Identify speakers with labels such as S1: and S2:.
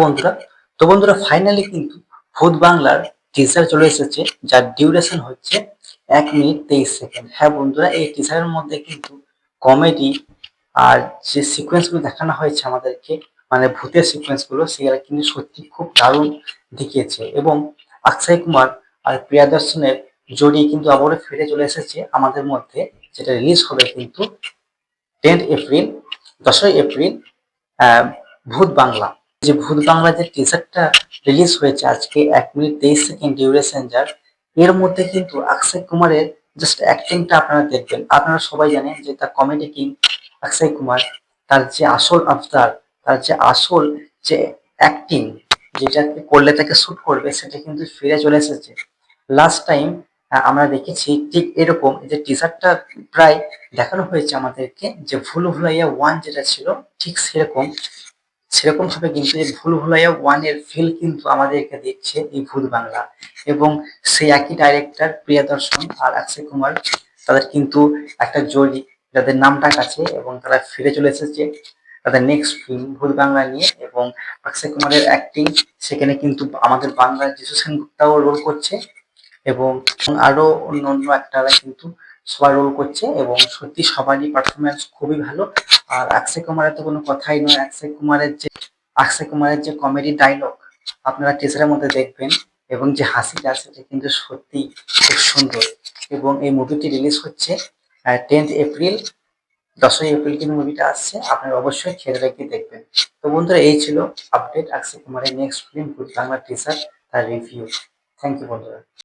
S1: বন্ধুরা বন্ধুরা ফাইনালি কিন্তু ভূত বাংলার টিজার চলে এসেছে, যার ডিউরেশন হচ্ছে 1 মিনিট 23 সেকেন্ড। হ্যাঁ বন্ধুরা, এই টিজারের মধ্যে কিন্তু কমেডি আর যে সিকোয়েন্স গুলো দেখানো হয়েছে আমাদেরকে, মানে ভূতের সিকোয়েন্স গুলো, সেগুলো কিন্তু সত্যি খুব দারুণ দেখিয়েছে। এবং অক্ষয় কুমার আর প্রিয়া দর্শনের জড়ি কিন্তু আবারও ফিরে চলে এসেছে আমাদের মধ্যে, যেটা রিলিজ হবে কিন্তু 10 এপ্রিল, 10ই এপ্রিল। ভূত বাংলা, যে ভূত বাংলা যে টিজারটা রিলিজ হয়েছে আজকে 1 মিনিট 23 সেকেন্ড ডিউরেশন, যার এর মধ্যে কিন্তু অক্ষয় কুমারের জাস্ট অ্যাক্টিংটা আপনারা দেখবেন। আপনারা সবাই জানেন যে তার কমেডি কিং অক্ষয় কুমার, তার যে আসল আবতার, তার যে আসল যে অ্যাক্টিং, যেটাকে করলে তাকে শুট করবে, সেটা কিন্তু ফিরে চলে এসেছে। লাস্ট টাইম আমরা দেখেছি ঠিক এরকম যে টিজারটা প্রায় দেখানো হয়েছে আমাদেরকে, যে ভুল ভুলাইয়া 1 যেটা ছিল, ঠিক সেরকম সেরকম ভাবে কিন্তু এই ভুল ভুলাইয়া 1 এর ফিল কিন্তু আমাদেরকে দিচ্ছে এই ভূত বাংলা। এবং সেই একই ডাইরেক্টর প্রিয়দর্শন আর অক্ষয় কুমার, তাদের কিন্তু একটা জোড়ি, যাদের নামটা কাছে, এবং তারা ফিরে চলে এসেছে তাদের নেক্সট ফিল্ম ভূত বাংলা নিয়ে। এবং অক্ষয় কুমারের অ্যাক্টিং, সেখানে কিন্তু আমাদের বাংলার যিশু সেনগুপ্তাও রোল করছে, এবং আরো অন্য একটারা কিন্তু সবাই রোল করছে, এবং সত্যি সবারই পারফরমেন্স খুবই ভালো। আর অক্ষয় কুমারের তো কোনো কথাই নয়। অক্ষয় কুমারের যে কমেডি ডায়লগ আপনারা টিজারের মধ্যে দেখবেন, এবং যে হাসিটা, সেটা কিন্তু সত্যি খুব সুন্দর। এবং এই মুভিটি রিলিজ হচ্ছে 10 এপ্রিল, 10ই এপ্রিল কিন্তু মুভিটা আসছে। আপনারা অবশ্যই থিয়েটারে গিয়ে দেখবেন। তো বন্ধুরা, এই ছিল আপডেট অক্ষয় কুমারের নেক্সট ফিল্ম ভূত বাংলা টিজার, তার রিভিউ। থ্যাংক ইউ বন্ধুরা।